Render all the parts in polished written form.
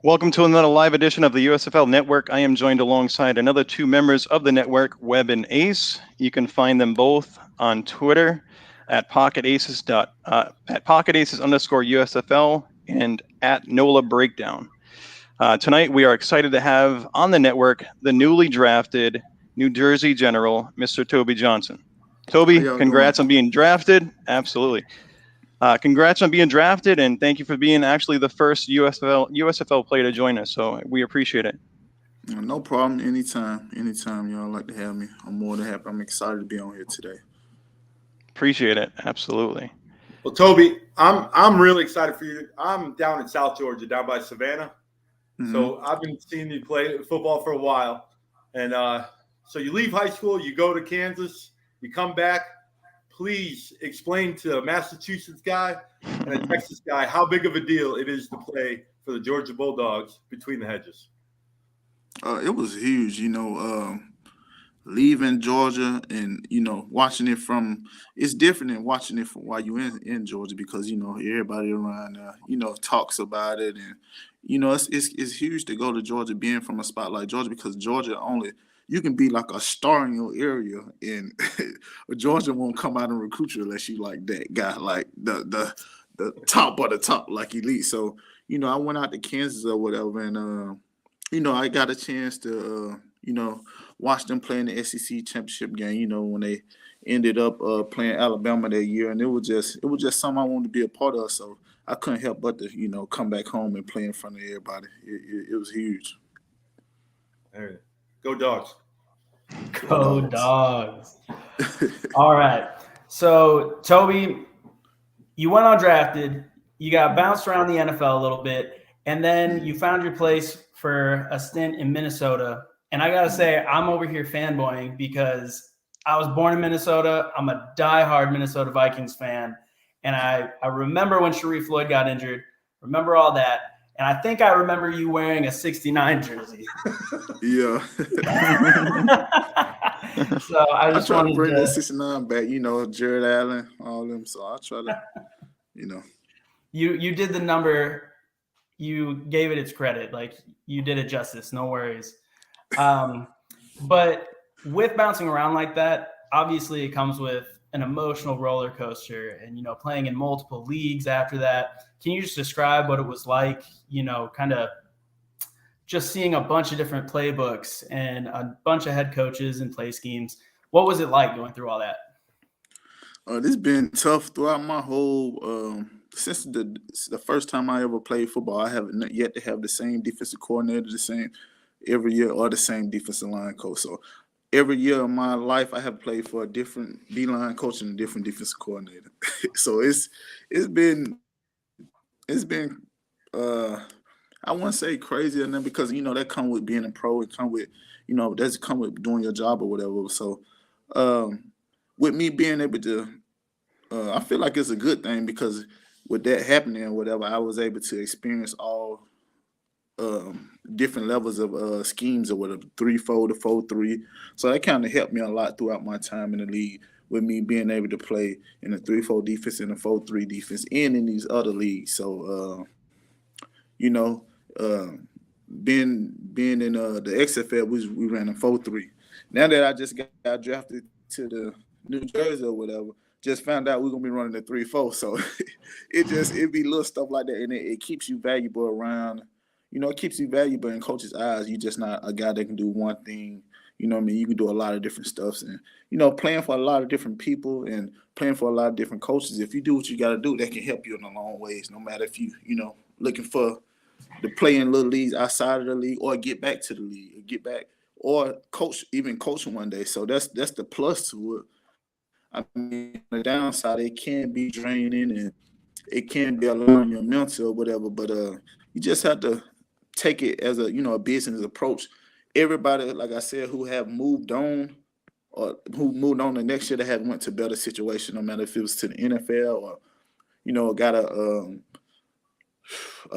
Welcome to another live edition of the USFL Network. I am joined alongside another two members of the network, Webb and Ace. You can find them both on Twitter at pocketaces underscore USFL and at NOLA Breakdown. Tonight, we are excited to have on the network the newly drafted New Jersey General, Mr. Toby Johnson. How Toby, y'all doing? congrats on being drafted. Absolutely. Congrats on being drafted, and thank you for being actually the first USFL player to join us. So we appreciate it. No problem. Anytime y'all like to have me, I'm more than happy. I'm excited to be on here today. Appreciate it. Absolutely. Well, Toby, I'm really excited for you. I'm down in South Georgia, down by Savannah. So I've been seeing you play football for a while, and so you leave high school, you go to Kansas, you come back. Please explain to a Massachusetts guy and a Texas guy how big of a deal it is to play for the Georgia Bulldogs between the hedges. It was huge, leaving Georgia and watching it from. It's different than watching it from while you in Georgia because everybody around talks about it and it's huge to go to Georgia being from a spot like Georgia because Georgia only. You can be like a star in your area, and Georgia won't come out and recruit you unless you like that guy, like the top of the top, like elite. So, I went out to Kansas or whatever, and I got a chance to watch them play in the SEC championship game. When they ended up playing Alabama that year, and it was just something I wanted to be a part of. So I couldn't help but to come back home and play in front of everybody. It was huge. There. Go Dogs. Go Dogs. All right. So, Toby, you went undrafted. You got bounced around the NFL a little bit, and then you found your place for a stint in Minnesota. And I got to say, I'm over here fanboying because I was born in Minnesota. I'm a diehard Minnesota Vikings fan. And I remember when Sharif Floyd got injured, remember all that. And I think I remember you wearing a 69 jersey. Yeah. So I just try wanted to bring to that 69 back, Jared Allen, all them. So I try to, You did the number, you gave it its credit. Like you did it justice, no worries. But with bouncing around like that, obviously it comes with an emotional roller coaster and, playing in multiple leagues after that. Can you just describe what it was like, kind of just seeing a bunch of different playbooks and a bunch of head coaches and play schemes? What was it like going through all that? This has been tough throughout my whole since the first time I ever played football. I haven't yet to have the same defensive coordinator, the same every year, or the same defensive line coach. So every year of my life, I have played for a different D-line coach and a different defensive coordinator. So it's been I wouldn't say crazy enough because that come with being a pro. It come with that's come with doing your job or whatever. So with me being able to, I feel like it's a good thing because with that happening or whatever, I was able to experience all different levels of schemes or whatever, 3-4 to 4-3. So that kind of helped me a lot throughout my time in the league with me being able to play in a 3-4 defense and a 4-3 defense and in these other leagues. So, being in the XFL, we ran a 4-3. Now that I just got drafted to the New Jersey or whatever, just found out we're gonna be running a 3-4. So it be little stuff like that, and it keeps you valuable around. It keeps you valuable in coaches' eyes. You're just not a guy that can do one thing. You can do a lot of different stuff, and playing for a lot of different people and playing for a lot of different coaches. If you do what you got to do, that can help you in a long ways. No matter if you looking for to play in little leagues outside of the league or get back to the league, or coach one day. So that's the plus to it. I mean, the downside, it can be draining and it can be allowing your mental or whatever, but you just have to take it as a business approach. Everybody, like I said, who have moved on or who moved on the next year, that have went to better situation, no matter if it was to the NFL or got a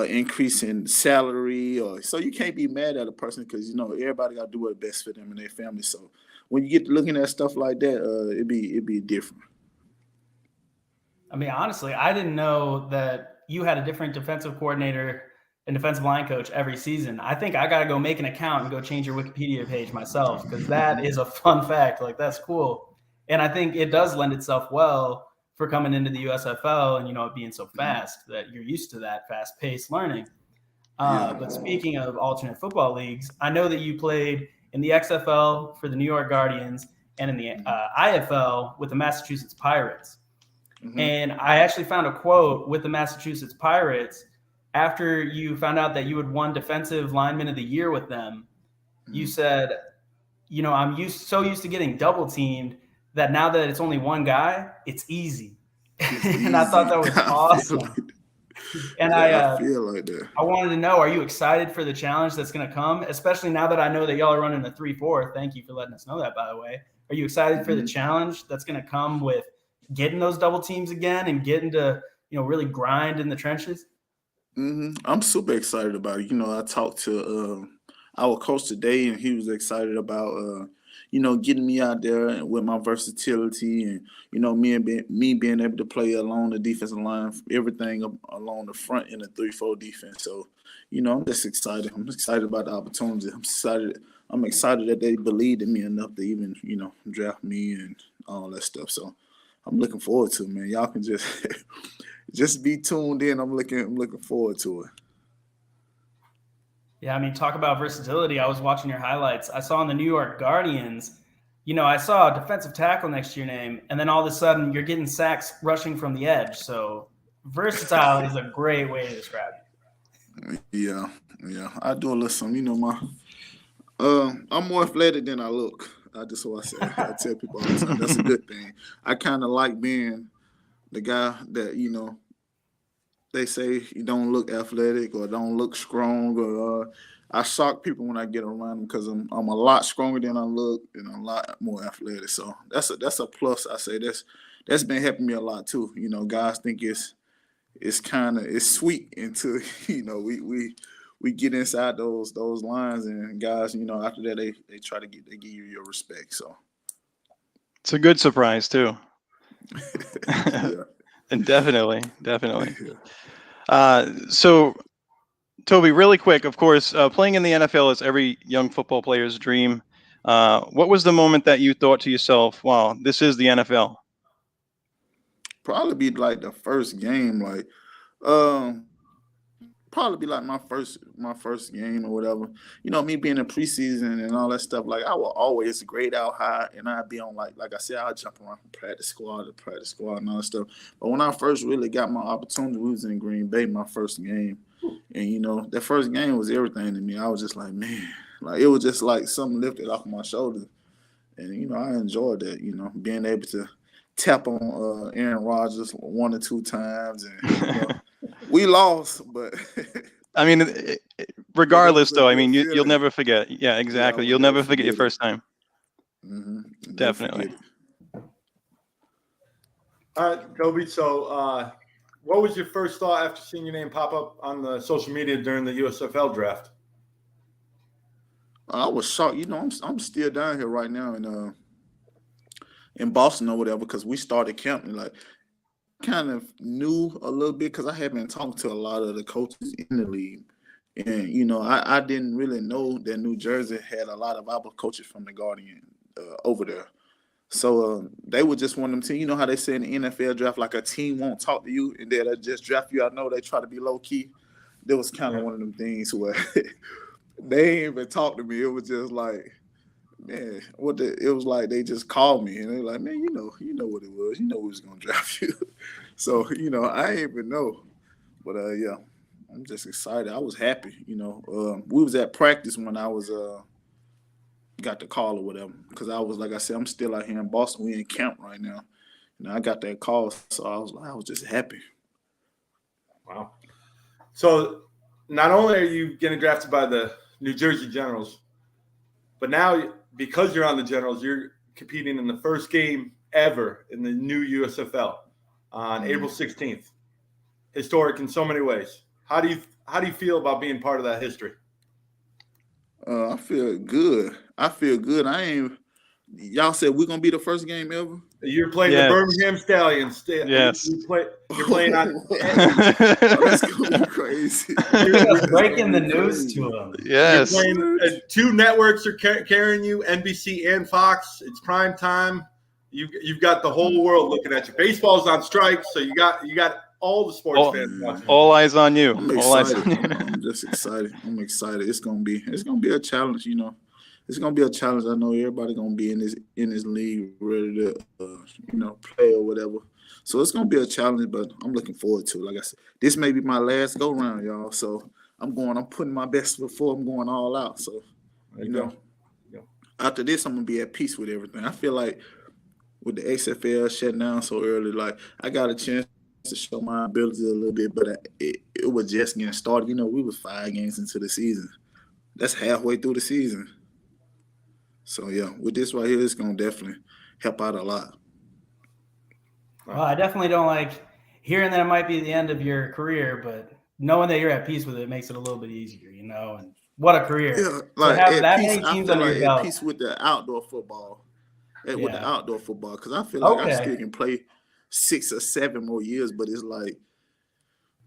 increase in salary, or so you can't be mad at a person because everybody got to do what's best for them and their family. So when you get to looking at stuff like that, it'd be different. I mean, honestly, I didn't know that you had a different defensive coordinator and defensive line coach every season. I think I got to go make an account and go change your Wikipedia page myself, because that is a fun fact. Like, that's cool. And I think it does lend itself well for coming into the USFL and, it being so fast that you're used to that fast-paced learning. But speaking of alternate football leagues, I know that you played in the XFL for the New York Guardians and in the IFL with the Massachusetts Pirates. Mm-hmm. And I actually found a quote with the Massachusetts Pirates after you found out that you had won Defensive Lineman of the Year with them. Mm-hmm. You said, I'm so used to getting double teamed that now that it's only one guy, it's easy. And I thought that was awesome. And I feel like that. I wanted to know, are you excited for the challenge that's going to come, especially now that I know that y'all are running a 3-4? Thank you for letting us know that, by the way. Are you excited for the challenge that's going to come with getting those double teams again and getting to, really grind in the trenches? I'm super excited about it. I talked to our coach today, and he was excited about, getting me out there and with my versatility and, me being able to play along the defensive line, everything along the front in the 3-4 defense. So, I'm just excited. I'm excited about the opportunity. I'm excited that they believed in me enough to even, draft me and all that stuff. So I'm looking forward to it, man. Y'all can just be tuned in. I'm looking forward to it. Yeah, talk about versatility. I was watching your highlights. I saw in the New York Guardians, I saw a defensive tackle next to your name, and then all of a sudden you're getting sacks rushing from the edge. So versatile is a great way to describe it. Yeah. I do a little something. I'm more athletic than I look. That's what I say. I tell people all the time. That's a good thing. I kind of like being the guy that, they say you don't look athletic or don't look strong, or I shock people when I get around them because I'm a lot stronger than I look and I'm a lot more athletic. So that's a plus. I say that's been helping me a lot too. Guys think it's sweet until we get inside those lines, and guys, after that they try to give you your respect. So it's a good surprise too. Yeah. And definitely. So, Toby, really quick, of course, playing in the NFL is every young football player's dream. What was the moment that you thought to yourself, wow, this is the NFL? Probably be like the first game, probably be like my first game or whatever. Me being in preseason and all that stuff, like I will always grade out high, and I'd be on like I said, I'll jump around from practice squad to practice squad and all that stuff. But when I first really got my opportunity, we was in Green Bay, my first game. And that first game was everything to me. I was just like, man, like it was just like something lifted off my shoulders. And I enjoyed that, being able to tap on Aaron Rodgers 1 or 2 times, and we lost, but regardless, though, you'll never forget. Yeah, exactly. You'll never forget your first time. Mm-hmm. Definitely. All right, Toby. So, what was your first thought after seeing your name pop up on the social media during the USFL draft? I was shocked. I'm still down here right now in Boston or whatever, because we started camp and kind of knew a little bit because I had been talking to a lot of the coaches in the league. And, I didn't really know that New Jersey had a lot of our coaches from the Guardian over there. So they would just want them to, how they say in the NFL draft, like a team won't talk to you and they'll just draft you. I know they try to be low key. There was kind of one of them things where they ain't even talk to me. It was just like, man, it was like they just called me and they're like, man, you know what it was. We was gonna draft you. So, I ain't even know. But yeah, I'm just excited. I was happy, we was at practice when I was got the call or whatever. Because I was, like I said, I'm still out here in Boston. We in camp right now. I got that call, so I was just happy. Wow. So not only are you getting drafted by the New Jersey Generals, but now because you're on the Generals, you're competing in the first game ever in the new USFL on April 16th. Historic in so many ways. How do you feel about being part of that history? I feel good. Y'all said we're gonna be the first game ever? You're playing Yes. the Birmingham Stallions. Yes. You're playing on. Oh, that's gonna be crazy. You're breaking the news to him. Yes. You're playing, 2 networks are carrying you, NBC and Fox. It's prime time. You've got the whole world looking at you. Baseball's on strike, so you got all the sports fans watching. All eyes on you. I'm All eyes excited. on you. I'm just excited. I'm excited. It's gonna be a challenge. You know, it's gonna be a challenge. I know everybody gonna be in this league ready to play or whatever. So it's gonna be a challenge, but I'm looking forward to it. Like I said, this may be my last go round, y'all. So I'm putting my best before I'm going all out. So after this, I'm gonna be at peace with everything. I feel like with the XFL shutting down so early, like I got a chance to show my ability a little bit, but it was just getting started. You know, we was 5 games into the season. That's halfway through the season. So yeah, with this right here, it's gonna definitely help out a lot. Well, I definitely don't like hearing that it might be the end of your career, but knowing that you're at peace with it makes it a little bit easier, you know. And what a career! Yeah, to have that peace, many teams I feel under like your belt. at peace with the outdoor football. With the Yeah. outdoor football, because I feel like I Okay. still can play 6 or 7 more years, but it's like,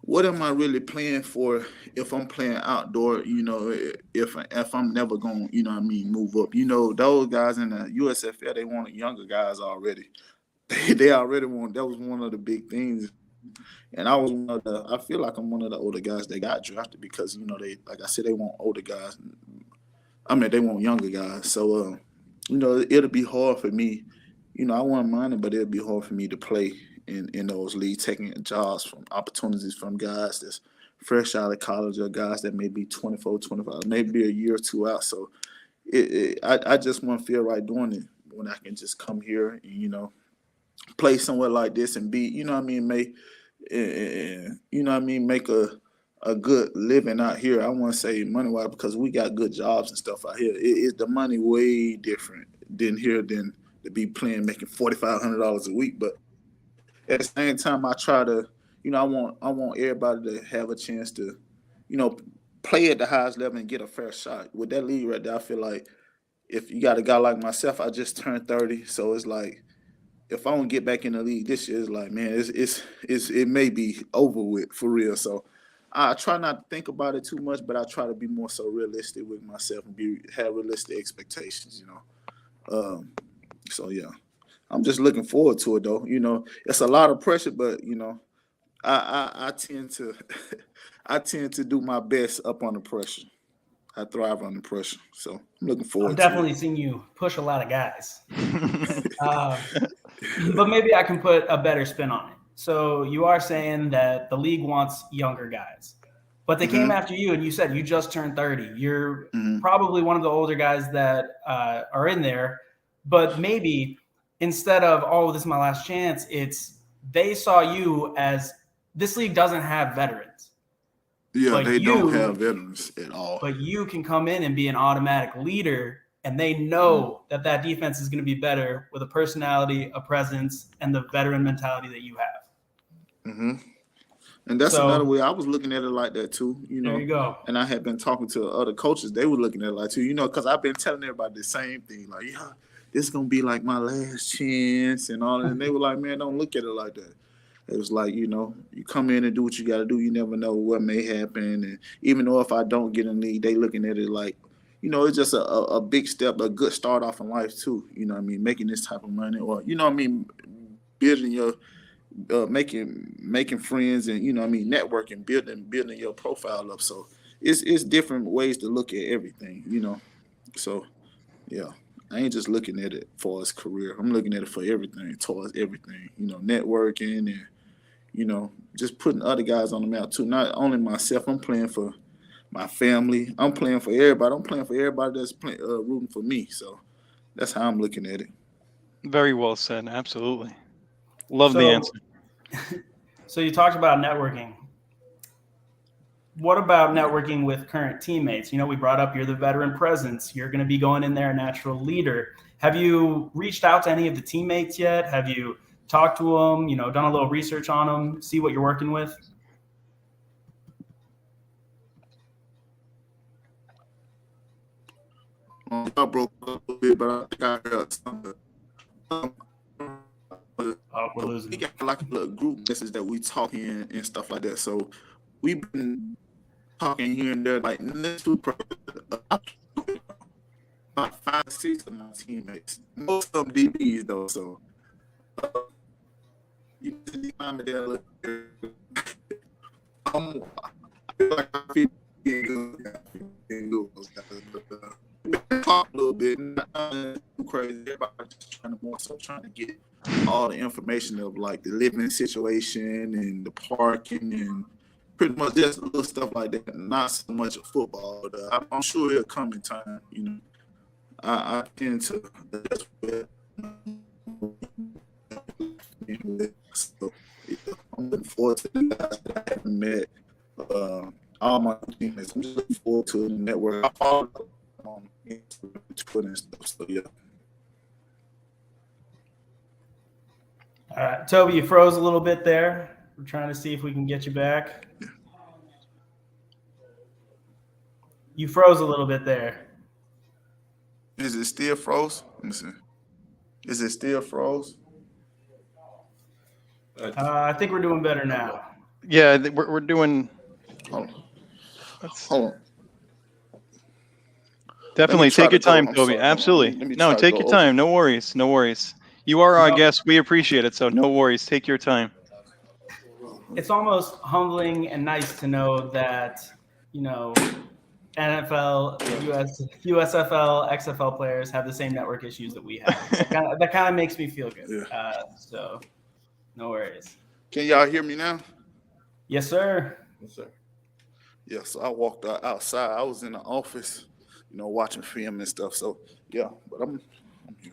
what am I really playing for if I'm playing outdoor? You know, if I'm never going, move up. You know, those guys in the USFL, they wanted younger guys already. They already want. That was one of the big things. And I was I feel like I'm one of the older guys that got drafted because they, like I said, they want older guys. I mean, they want younger guys. So it'll be hard for me. I wouldn't mind it, but it'll be hard for me to play in those leagues, taking jobs from opportunities from guys that's fresh out of college or guys that may be 24, 25, maybe a year or 2 out. So I just want to feel right doing it when I can just come here and, play somewhere like this and be, make a good living out here. I want to say money wise because we got good jobs and stuff out here. The money way different than here than to be playing making $4,500 a week. But at the same time, I try to, I want everybody to have a chance to, play at the highest level and get a fair shot. With that league right there, I feel like if you got a guy like myself, I just turned 30, so it's like, if I don't get back in the league this year, it's like, man, it may be over with for real. So I try not to think about it too much, but I try to be more so realistic with myself and have realistic expectations, So yeah, I'm just looking forward to it though. It's a lot of pressure, but I tend to I tend to do my best up under pressure. I thrive under pressure, so I'm looking forward I've to it. definitely seen you push a lot of guys. But maybe I can put a better spin on it. So you are saying that the league wants younger guys, but they came after you and you said you just turned 30. You're probably one of the older guys that are in there, but maybe instead of, oh, this is my last chance, it's they saw you as this league doesn't have veterans. Yeah, they don't have veterans at all. But you can come in and be an automatic leader, and they know that defense is going to be better with a personality, a presence, and the veteran mentality that you have. And that's another way I was looking at it like that too. There you go. And I had been talking to other coaches; they were looking at it like too. Because I've been telling everybody the same thing, like, yeah, this is gonna be like my last chance and all that. And they were like, man, don't look at it like that. It was like, you come in and do what you got to do. You never know what may happen. And even though if I don't get in the league, they looking at it like, it's just a big step, a good start off in life too. Making this type of money or, building your, making friends and, networking, building your profile up. So it's different ways to look at everything, So, yeah. I ain't just looking at it for his career. I'm looking at it for everything, towards everything, networking and, just putting other guys on the map too. Not only myself, I'm playing for my family. I'm playing for everybody. I'm playing for everybody that's rooting for me. So that's how I'm looking at it. Very well said. Absolutely. Love the answer. So you talked about networking. What about networking with current teammates? We brought up you're the veteran presence. You're going to be going in there a natural leader. Have you reached out to any of the teammates yet? Have you talked to them, done a little research on them, see what you're working with? I broke up a bit, but I think I heard something. Oh, we're So losing. we got like a little group message that we talk in and stuff like that. So we've been talking here and there, like about 5, 6 of my teammates. Most of them DBs though, so you find me there a little bit. I feel like I feel good. Talk a little bit, not too crazy. Everybody just trying to get all the information of like the living situation and the parking and pretty much just little stuff like that. Not so much of football. But I'm sure it'll come in time. You know, I tend to. So, yeah, I'm looking forward to the guys that I haven't met. All my teammates. I'm just looking forward to the network. I follow on Twitter and stuff. So yeah. All right, Toby, you froze a little bit there. We're trying to see if we can get you back. You froze a little bit there. Is it still froze? Let me see. Is it still froze? I think we're doing better now. Yeah, we're doing. Hold on. Definitely take your time, I'm Toby. sorry. Absolutely. Let me No, try to take go your over. time. No worries. No worries. You are our guest. We appreciate it. So no worries. Take your time. It's almost humbling and nice to know that, you know, NFL, USFL, XFL players have the same network issues that we have. That kind of makes me feel good. Yeah. So no worries. Can y'all hear me now? Yes, sir. Yes, sir. Yeah, so I walked outside. I was in the office, you know, watching film and stuff. So yeah, but I'm here.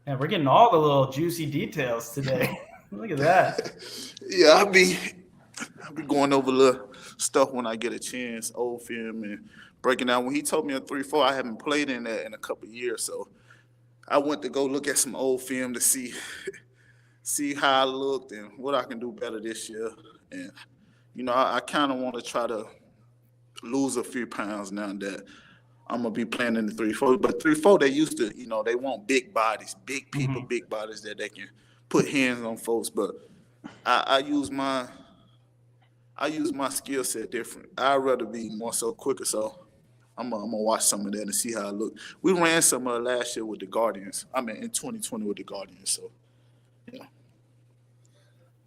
And we're getting all the little juicy details today. Look at that. Yeah, I'll be going over little stuff when I get a chance, old film and breaking down. When he told me a 3-4, I haven't played in that in a couple of years, so I went to go look at some old film to see how I looked and what I can do better this year. And you know, I kind of want to try to lose a few pounds now that I'm gonna be playing in the 3-4. But 3-4, they used to, you know, they want big bodies, big people, big bodies that they can put hands on folks. But I use my skill set different. I'd rather be more so quicker. So I'm gonna watch some of that and see how I look. We ran some last year with the Guardians. I mean, in 2020 with the Guardians. So yeah.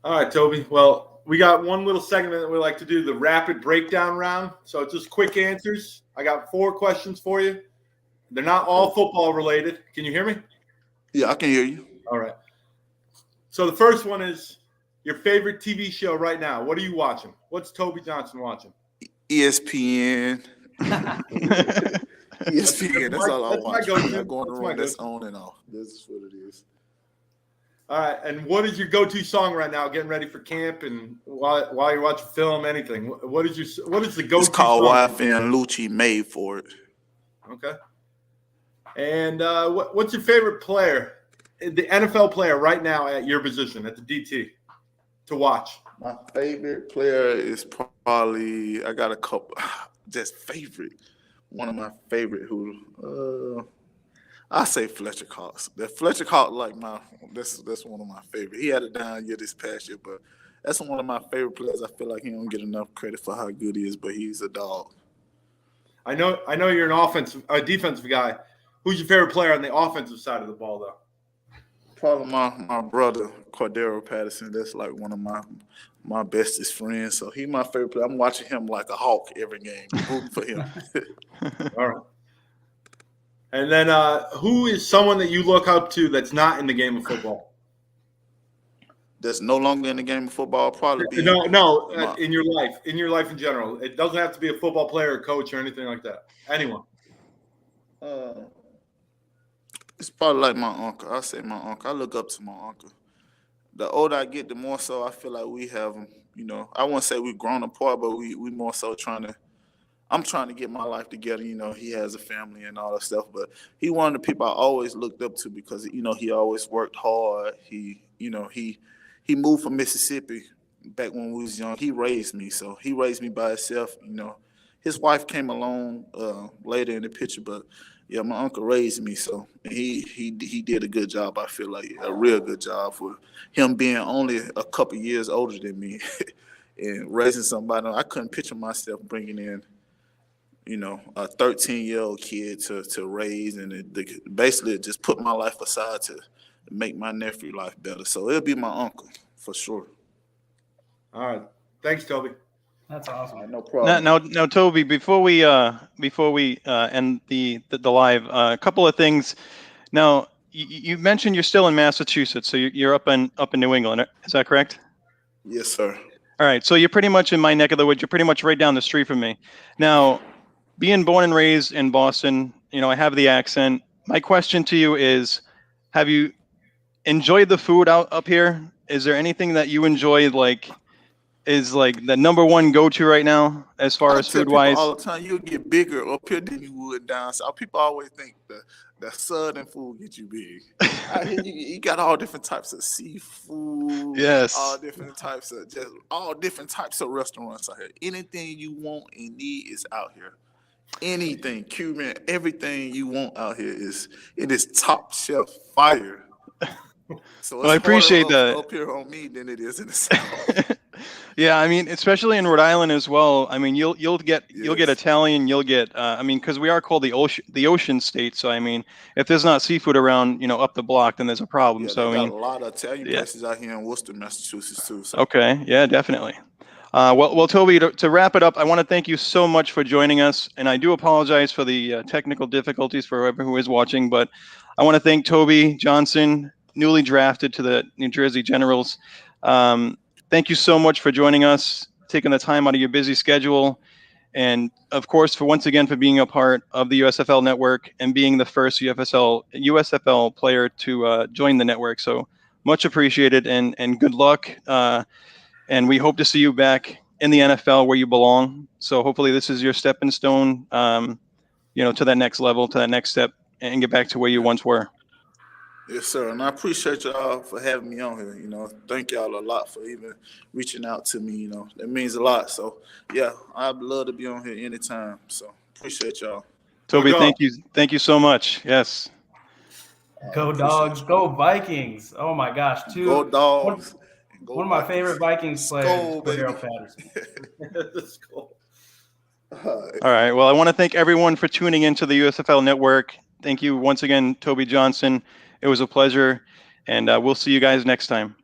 All right, Toby. Well, we got one little segment that we like to do, the rapid breakdown round. So it's just quick answers. I got 4 questions for you. They're not all football related. Can you hear me? Yeah, I can hear you. All right. So the first one is your favorite TV show right now. What are you watching? What's Toby Johnson watching? ESPN. ESPN. That's all I watch. I'm not going to run this on and off. This is what it is. All right. And what is your go-to song right now, getting ready for camp and while you're watching film, anything? What is the go-to It's called song? YF and Lucci Made for it. Okay. And what's your favorite player, the NFL player right now at your position, at the DT, to watch? My favorite player is probably, I got a couple, just favorite. One of my favorite I say Fletcher Cox. That Fletcher Cox, that's one of my favorite. He had a down year this past year, but that's one of my favorite players. I feel like he don't get enough credit for how good he is, but he's a dog. I know you're a defensive guy. Who's your favorite player on the offensive side of the ball, though? Probably my brother, Cordero Patterson. That's like one of my bestest friends. So he's my favorite player. I'm watching him like a hawk every game, rooting for him. All right. And then who is someone that you look up to that's not in the game of football? That's no longer in the game of football. Probably be in your life in general. It doesn't have to be a football player or coach or anything like that. Anyone. It's probably like my uncle. I say my uncle. I look up to my uncle. The older I get, the more so I feel like we have, you know, I won't say we've grown apart, but we more so I'm trying to get my life together. You know, he has a family and all that stuff, but he one of the people I always looked up to because, you know, he always worked hard. He moved from Mississippi back when we was young. He raised me. So he raised me by himself. You know, his wife came along later in the picture, but Yeah, my uncle raised me, so he did a good job. I feel like a real good job for him being only a couple years older than me and raising somebody. I couldn't picture myself bringing in, a 13-year-old kid to raise and basically just put my life aside to make my nephew life better. So it'll be my uncle for sure. All right. Thanks, Toby. That's All awesome. right, no Now, problem. now, Toby, before we end the live, a couple of things. Now, you mentioned you're still in Massachusetts, so you're up in New England. Is that correct? Yes, sir. All right, so you're pretty much in my neck of the woods. You're pretty much right down the street from me. Now, being born and raised in Boston, I have the accent. My question to you is, have you enjoyed the food out up here? Is there anything that you enjoy, is like the number one go-to right now as far I as tell food people wise? all the time, you'll get bigger up here than you would down south. People always think the southern food get you big. Out here, you got all different types of seafood, Yes. all different types of restaurants out here. Anything you want and need is out here. Anything Cuban, everything you want out here it is top shelf fire. So Well, it's I harder appreciate that. up here on me than it is in the south. Yeah, I mean, especially in Rhode Island as well. I mean, you'll get Yes. Italian, you'll get. I mean, because we are called the ocean state. So I mean, if there's not seafood around, up the block, then there's a problem. Yeah, they So I got mean, a lot of Italian yeah. places out here in Worcester, Massachusetts too. So Okay. Yeah, definitely. Well, Toby, to wrap it up, I want to thank you so much for joining us, and I do apologize for the technical difficulties for whoever who is watching, but I want to thank Toby Johnson, newly drafted to the New Jersey Generals. Thank you so much for joining us, taking the time out of your busy schedule, and of course, once again for being a part of the USFL network and being the first USFL player to join the network. So much appreciated, and good luck. And we hope to see you back in the NFL where you belong. So hopefully this is your stepping stone, to that next level, to that next step, and get back to where you once were. yes, sir. And I appreciate y'all for having me on here. Thank y'all a lot for even reaching out to me. That means a lot. So yeah, I'd love to be on here anytime. So appreciate y'all. Toby, Go dog. thank you so much. Yes. Go Appreciate Dogs, you. go Vikings. Oh my gosh, Go one, dogs and go one of my Vikings. favorite Vikings players, Skol, Cordero baby. Patterson. That's cool. All right. All right. Well, I want to thank everyone for tuning into the USFL network. Thank you once again, Toby Johnson. It was a pleasure, and we'll see you guys next time.